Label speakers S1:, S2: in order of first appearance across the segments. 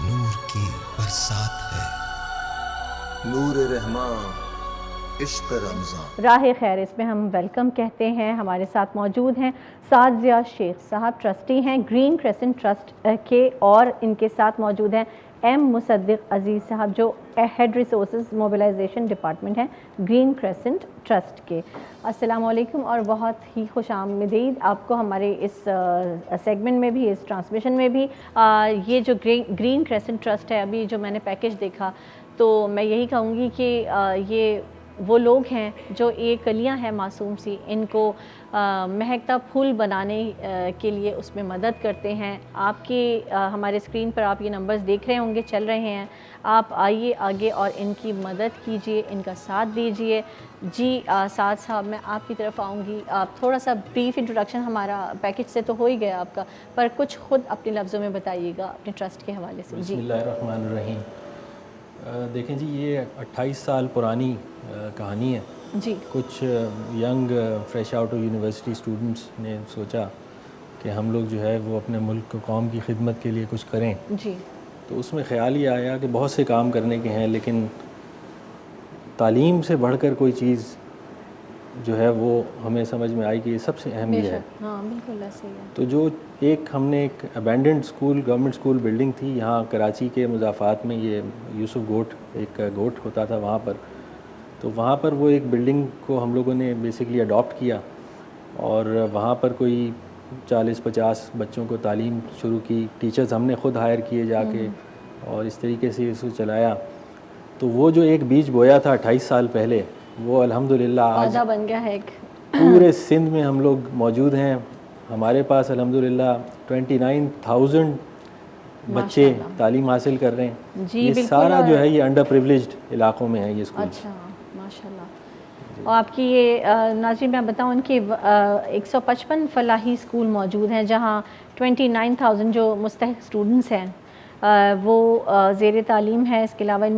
S1: نور کی برسات ہے، نور رحمان عشق رمضان۔
S2: راہ خیر اس میں ہم ویلکم کہتے ہیں۔ ہمارے ساتھ موجود ہیں سعد ضیاء شیخ صاحب، ٹرسٹی ہیں گرین کریسنٹ ٹرسٹ کے، اور ان کے ساتھ موجود ہیں ایم مصدق عزیز صاحب جو ہیڈ ریسورسز موبلائزیشن ڈپارٹمنٹ ہیں گرین کریسنٹ ٹرسٹ کے۔ السلام علیکم اور بہت ہی خوش آمدید آپ کو ہمارے اس سیگمنٹ میں بھی، اس ٹرانسمیشن میں بھی۔ یہ جو گرین کریسنٹ ٹرسٹ ہے، ابھی جو میں نے پیکج دیکھا تو میں یہی کہوں گی کہ یہ وہ لوگ ہیں جو ایک کلیاں ہیں معصوم سی، ان کو مہکتا پھول بنانے کے لیے اس میں مدد کرتے ہیں۔ آپ کی ہمارے اسکرین پر آپ یہ نمبرز دیکھ رہے ہوں گے، چل رہے ہیں، آپ آئیے آگے اور ان کی مدد کیجئے، ان کا ساتھ دیجئے۔ جی سعد صاحب، میں آپ کی طرف آؤں گی۔ آپ تھوڑا سا بریف انٹروڈکشن، ہمارا پیکج سے تو ہو ہی گیا آپ کا، پر کچھ خود اپنے لفظوں میں بتائیے گا اپنے ٹرسٹ کے حوالے سے۔
S3: بسم اللہ الرحمن الرحیم۔ دیکھیں جی، یہ 28 سال پرانی کہانی ہے۔
S2: جی،
S3: کچھ young fresh out of university students نے سوچا کہ ہم لوگ جو ہے وہ اپنے ملک قوم کی خدمت کے لیے کچھ کریں،
S2: جی،
S3: تو اس میں خیال یہ آیا کہ بہت سے کام کرنے کے ہیں، لیکن تعلیم سے بڑھ کر کوئی چیز جو ہے وہ ہمیں سمجھ میں آئی کہ یہ سب سے اہم یہ ہے۔
S2: ہاں بالکل ایسے ہی ہے۔
S3: تو جو ہم نے ایک abandoned school, government school building تھی یہاں کراچی کے مضافات میں، یہ یوسف گوٹ ایک گوٹ ہوتا تھا وہاں پر، تو وہاں پر وہ ایک بلڈنگ کو ہم لوگوں نے بیسکلی اڈاپٹ کیا، اور وہاں پر کوئی 40-50 بچوں کو تعلیم شروع کی۔ ٹیچرز ہم نے خود ہائر کیے جا کے، اور اس طریقے سے اس کو چلایا۔ تو وہ جو ایک بیج بویا تھا 28 سال پہلے، وہ الحمدللہ آج
S2: پودا بن گیا ہے ایک۔
S3: پورے سندھ میں ہم لوگ موجود ہیں۔ ہمارے پاس الحمدللہ 29,000 بچے تعلیم حاصل کر رہے ہیں۔
S2: جی
S3: یہ
S2: بالکل،
S3: سارا جو ہے یہ انڈر پریولیجڈ علاقوں میں ہے یہ اسکول۔
S2: اچھا ماشاء اللہ۔ اور آپ کی یہ ناظرین میں بتاؤں، ان کی 155 فلاحی اسکول موجود ہیں جہاں 29,000 جو مستحق اسٹوڈنٹس ہیں وہ زیر تعلیم ہے۔ اس کے علاوہ ان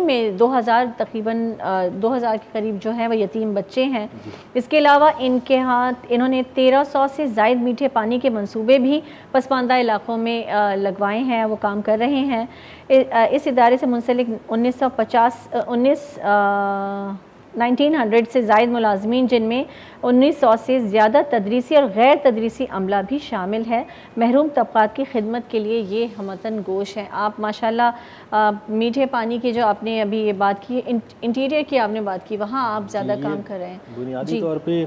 S2: میں 2000 تقریباً 2000 کے قریب جو ہیں وہ یتیم بچے ہیں۔ اس کے علاوہ ان کے ہاں انہوں نے 1300 سے زائد میٹھے پانی کے منصوبے بھی پسماندہ علاقوں میں لگوائے ہیں، وہ کام کر رہے ہیں۔ اس ادارے سے منسلک 1900 سے زائد ملازمین، جن میں 1900 سے زیادہ تدریسی اور غیر تدریسی عملہ بھی شامل ہے، محروم طبقات کی خدمت کے لیے یہ ہموطن گوش ہیں۔ آپ ماشاءاللہ میٹھے پانی کی جو آپ نے ابھی یہ بات کی، انٹیریئر کی آپ نے بات کی، وہاں آپ زیادہ کام کر رہے ہیں۔
S3: بنیادی طور پہ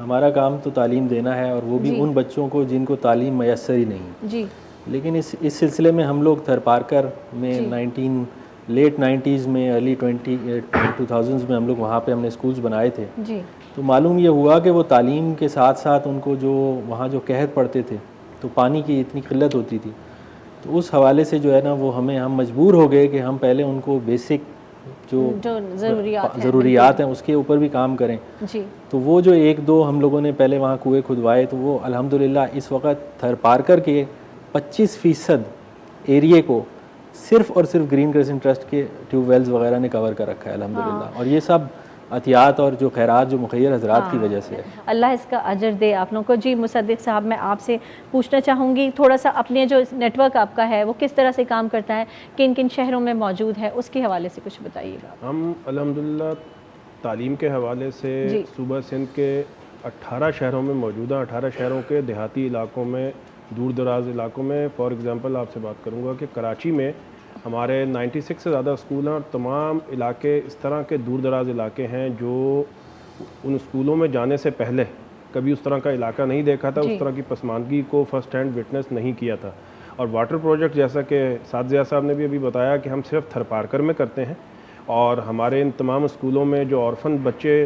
S3: ہمارا کام تو تعلیم دینا ہے، اور وہ بھی ان بچوں کو جن کو تعلیم میسر ہی نہیں۔
S2: جی،
S3: لیکن اس سلسلے میں ہم لوگ تھر پارکر میں لیٹ 90s میں، ارلی 2000s میں ہم لوگ وہاں پہ ہم نے اسکولز بنائے تھے۔
S2: جی،
S3: تو معلوم یہ ہوا کہ وہ تعلیم کے ساتھ ساتھ ان کو جو وہاں جو قحط پڑتے تھے، تو پانی کی اتنی قلت ہوتی تھی، تو اس حوالے سے جو ہے نا وہ ہم مجبور ہو گئے کہ ہم پہلے ان کو بیسک جو ضروریات ہیں اس کے اوپر بھی کام کریں۔
S2: جی،
S3: تو وہ جو 1-2 ہم لوگوں نے پہلے وہاں کنویں کھدوائے، تو وہ الحمدللہ اس وقت تھر پارکر کے 25% ایریے کو صرف اور صرف گرین کریسنٹ ٹرسٹ کے ٹیوب ویلز وغیرہ نے کور کر رکھا ہے الحمدللہ، اور یہ سب عطیات اور جو خیرات جو مخیر حضرات کی وجہ سے ہے۔
S2: اللہ اس کا اجر دے آپ لوگوں کو۔ جی مصدق صاحب، میں آپ سے پوچھنا چاہوں گی تھوڑا سا اپنے جو نیٹ ورک آپ کا ہے وہ کس طرح سے کام کرتا ہے، کن کن شہروں میں موجود ہے، اس کے حوالے سے کچھ بتائیے گا۔
S4: ہم الحمدللہ تعلیم کے حوالے سے صوبہ سندھ کے 18 شہروں میں موجود ہیں۔ 18 شہروں کے دیہاتی علاقوں میں، دور دراز علاقوں میں۔ فار ایگزامپل آپ سے بات کروں گا کہ کراچی میں ہمارے 96 سے زیادہ اسکول ہیں، اور تمام علاقے اس طرح کے دور دراز علاقے ہیں جو ان اسکولوں میں جانے سے پہلے کبھی اس طرح کا علاقہ نہیں دیکھا تھا، اس طرح کی پسماندگی کو فرسٹ ہینڈ وٹنس نہیں کیا تھا۔ اور واٹر پروجیکٹ جیسا کہ سعد ضیاء صاحب نے بھی ابھی بتایا کہ ہم صرف تھر پارکر میں کرتے ہیں، اور ہمارے ان تمام اسکولوں میں جو آرفن بچے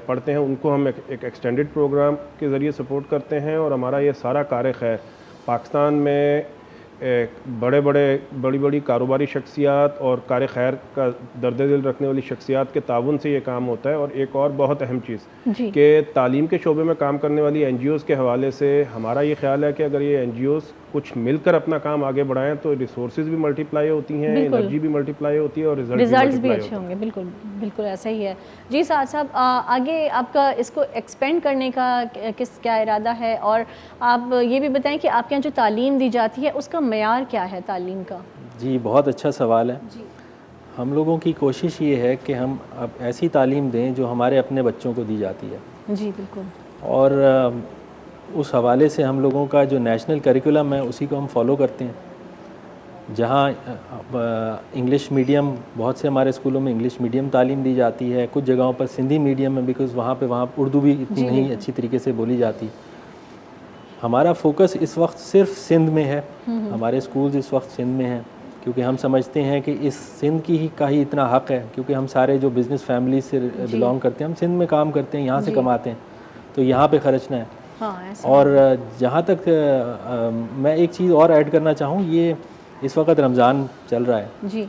S4: پڑھتے ہیں ان کو ہم ایک ایکسٹینڈڈ پروگرام کے ذریعے سپورٹ کرتے ہیں۔ اور ہمارا یہ سارا کار خیر پاکستان میں بڑی بڑی کاروباری شخصیات اور کار خیر کا درد دل رکھنے والی شخصیات کے تعاون سے یہ کام ہوتا ہے۔ اور ایک اور بہت اہم چیز کہ تعلیم کے شعبے میں کام کرنے والی این جی اوز کے حوالے سے ہمارا یہ خیال ہے کہ اگر یہ این جی اوز کچھ مل کر اپنا کام آگے بڑھائیں تو ریسورسز بھی ملٹی پلائی ہوتی ہیں، انرجی بھی ملٹی پلائی ہوتی ہے، اور
S2: ریزلٹس بھی اچھے ہوں گے۔ بالکل بالکل ایسا ہی ہے۔ جی سعد صاحب، آگے آپ کا اس کو ایکسپینڈ کرنے کا کیا ارادہ ہے، اور آپ یہ بھی بتائیں کہ آپ کے یہاں جو تعلیم دی جاتی ہے اس کا معیار کیا ہے تعلیم کا؟
S3: جی بہت اچھا سوال ہے.
S2: جی
S3: ہم لوگوں کی کوشش یہ ہے کہ ہم اب ایسی تعلیم دیں جو ہمارے اپنے بچوں کو دی جاتی ہے.
S2: جی بالکل.
S3: اور اس حوالے سے ہم لوگوں کا جو نیشنل کریکولم ہے اسی کو ہم فالو کرتے ہیں. جہاں انگلش میڈیم، بہت سے ہمارے اسکولوں میں انگلش میڈیم تعلیم دی جاتی ہے، کچھ جگہوں پر سندھی میڈیم ہے بیکاز وہاں اردو بھی اتنی نہیں اچھی طریقے سے بولی جاتی. ہمارا فوکس اس وقت صرف سندھ میں ہے. ہمارے اسکولز اس وقت سندھ میں ہیں کیونکہ ہم سمجھتے ہیں کہ اس سندھ کا ہی اتنا حق ہے، کیونکہ ہم سارے جو بزنس فیملی سے بلانگ کرتے ہیں ہم سندھ میں کام کرتے ہیں، یہاں سے کماتے ہیں، تو یہاں پہ خرچنا ہے. اور جہاں تک میں ایک چیز اور ایڈ کرنا چاہوں، یہ اس وقت رمضان چل رہا ہے
S2: جی،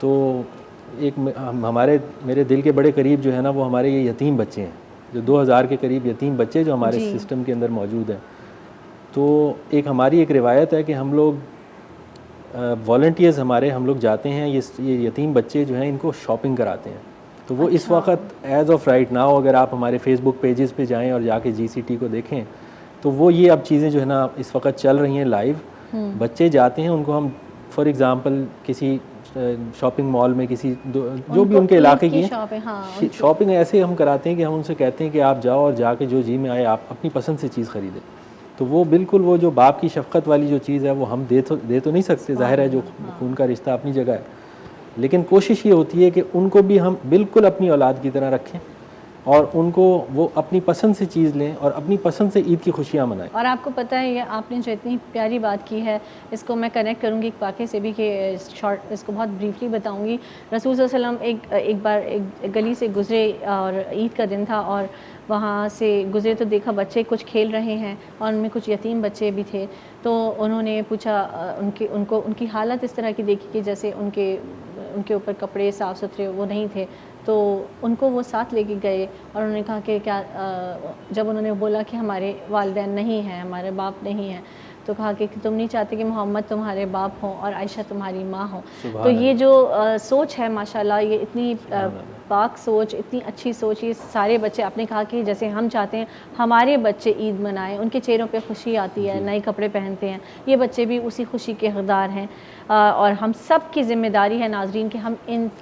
S3: تو ایک میرے دل کے بڑے قریب جو ہے نا وہ ہمارے یہ یتیم بچے ہیں، جو 2000 کے قریب یتیم بچے جو ہمارے سسٹم کے اندر موجود ہیں. تو ہماری ایک روایت ہے کہ ہم لوگ والنٹیئرز ہم لوگ جاتے ہیں، یہ یتیم بچے جو ہیں ان کو شاپنگ کراتے ہیں. تو وہ اس وقت ایز آف رائٹ ناؤ اگر آپ ہمارے فیس بک پیجز پہ جائیں اور جا کے GCT کو دیکھیں تو وہ یہ اب چیزیں جو ہے نا اس وقت چل رہی ہیں لائیو. بچے جاتے ہیں، ان کو ہم فار ایگزامپل کسی شاپنگ مال میں کسی جو بھی ان کے علاقے کی شاپنگ ایسے ہم کراتے ہیں کہ ہم ان سے کہتے ہیں کہ آپ جاؤ اور جا کے جو جی میں آئے آپ اپنی پسند سے چیز خریدیں. تو وہ بالکل وہ جو باپ کی شفقت والی جو چیز ہے وہ ہم دے تو نہیں سکتے، ظاہر ہے جو خون کا رشتہ اپنی جگہ ہے، لیکن کوشش یہ ہوتی ہے کہ ان کو بھی ہم بالکل اپنی اولاد کی طرح رکھیں اور ان کو وہ اپنی پسند سے چیز لیں اور اپنی پسند سے عید کی خوشیاں منائیں. اور
S2: آپ کو پتہ ہے یہ آپ نے جو اتنی پیاری بات کی ہے اس کو میں کنیکٹ کروں گی ایک واقعے سے بھی کہ اس کو بہت بریفلی بتاؤں گی. رسول صلی اللہ علیہ وسلم ایک بار ایک گلی سے گزرے اور عید کا دن تھا اور وہاں سے گزرے تو دیکھا بچے کچھ کھیل رہے ہیں اور ان میں کچھ یتیم بچے بھی تھے. تو انہوں نے پوچھا ان کی حالت اس طرح کی دیکھی کہ جیسے ان کے اوپر کپڑے صاف ستھرے وہ نہیں تھے. تو ان کو وہ ساتھ لے کے گئے اور انہوں نے کہا کہ کیا جب انہوں نے بولا کہ ہمارے والدین نہیں ہیں، ہمارے باپ نہیں ہیں، تو کہا کہ تم نہیں چاہتے کہ محمد تمہارے باپ ہوں اور عائشہ تمہاری ماں ہوں. تو یہ جو سوچ ہے ماشاءاللہ، یہ اتنی پاک سوچ، اتنی اچھی سوچ. یہ سارے بچے آپ نے کہا کہ جیسے ہم چاہتے ہیں ہمارے بچے عید منائیں، ان کے چہروں پہ خوشی آتی ہے، نئے کپڑے پہنتے ہیں، یہ بچے بھی اسی خوشی کے حقدار ہیں. اور ہم سب کی ذمہ داری ہے ناظرین کہ ہم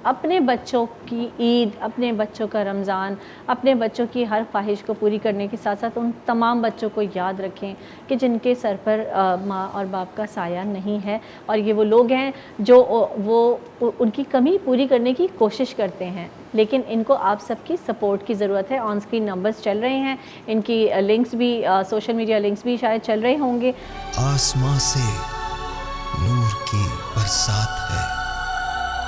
S2: اپنے بچوں کی عید، اپنے بچوں کا رمضان، اپنے بچوں کی ہر خواہش کو پوری کرنے کے ساتھ ساتھ ان تمام بچوں کو یاد رکھیں کہ جن کے سر پر ماں اور باپ کا سایہ نہیں ہے، اور یہ وہ لوگ ہیں جو وہ ان کی کمی پوری کرنے کی کوشش کرتے ہیں، لیکن ان کو آپ سب کی سپورٹ کی ضرورت ہے. آن اسکرین نمبرز چل رہے ہیں، ان کی لنکس بھی سوشل میڈیا لنکس بھی شاید چل رہے ہوں گے.
S1: آسمان سے نور کی برسات ہے.